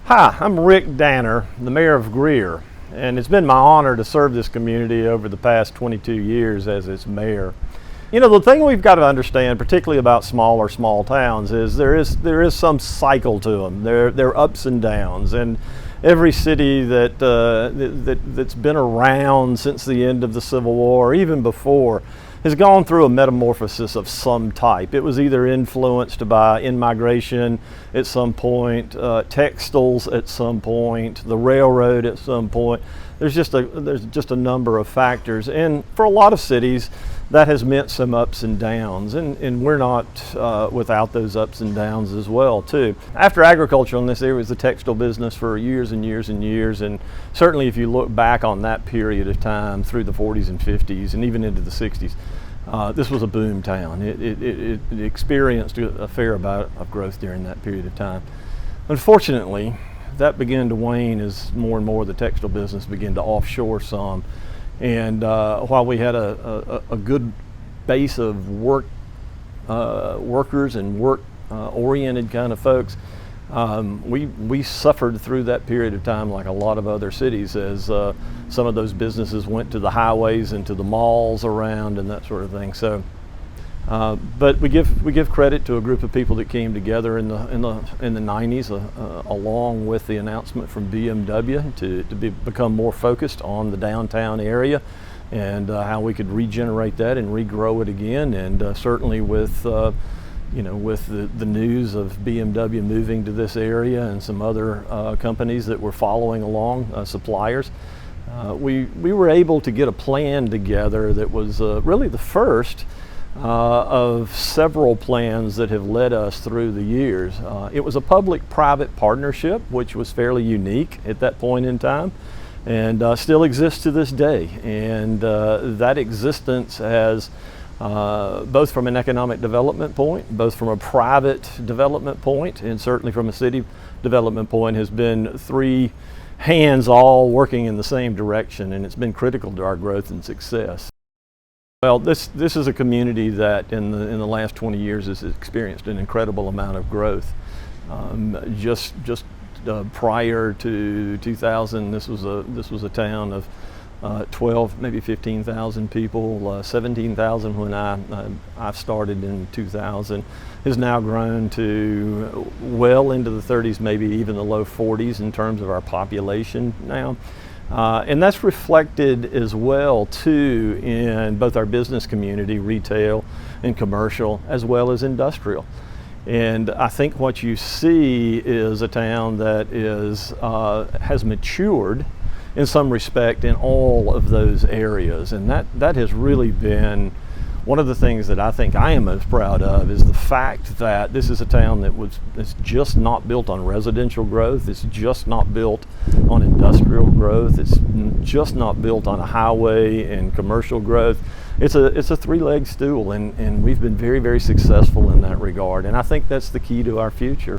Hi, I'm Rick Danner, the mayor of Greer, and it's been my honor to serve this community over the past 22 years as its mayor. You know, the thing we've got to understand, particularly about small towns, is there is some cycle to them. There are ups and downs, and every city that's been around since the end of the Civil War, or even before, has gone through a metamorphosis of some type. It was either influenced by in-migration at some point, textiles at some point, the railroad at some point. There's just a number of factors, and for a lot of cities, that has meant some ups and downs, and we're not without those ups and downs as well too. After agriculture in this area was the textile business for years and years and years, and certainly if you look back on that period of time through the 40s and 50s and even into the 60s, this was a boom town. It experienced a fair amount of growth during that period of time. Unfortunately, that began to wane as more and more of the textile business began to offshore some. And while we had a good base of workers and work-oriented kind of folks, we suffered through that period of time like a lot of other cities as some of those businesses went to the highways and to the malls around and that sort of thing. So, but we give credit to a group of people that came together in the 90s, along with the announcement from BMW to become more focused on the downtown area and how we could regenerate that and regrow it again. And certainly with with the news of BMW moving to this area and some other companies that were following along, suppliers, we were able to get a plan together that was really the first of several plans that have led us through the years. It was a public-private partnership, which was fairly unique at that point in time, and still exists to this day. And that existence has, both from an economic development point, both from a private development point, and certainly from a city development point, has been three hands all working in the same direction, and it's been critical to our growth and success. Well, this is a community that in the last 20 years has experienced an incredible amount of growth. Just prior to 2000, this was a town of 12, maybe 15,000 people. 17,000 when I started in 2000, has now grown to well into the 30s, maybe even the low 40s in terms of our population now. And that's reflected as well too in both our business community, retail and commercial, as well as industrial. And I think what you see is a town that has matured in some respect in all of those areas, and that has really been one of the things that I think I am most proud of, is the fact that this is a town it's just not built on residential growth, it's just not built on industrial growth, it's just not built on a highway and commercial growth. It's a three-legged stool, and we've been very, very successful in that regard, and I think that's the key to our future.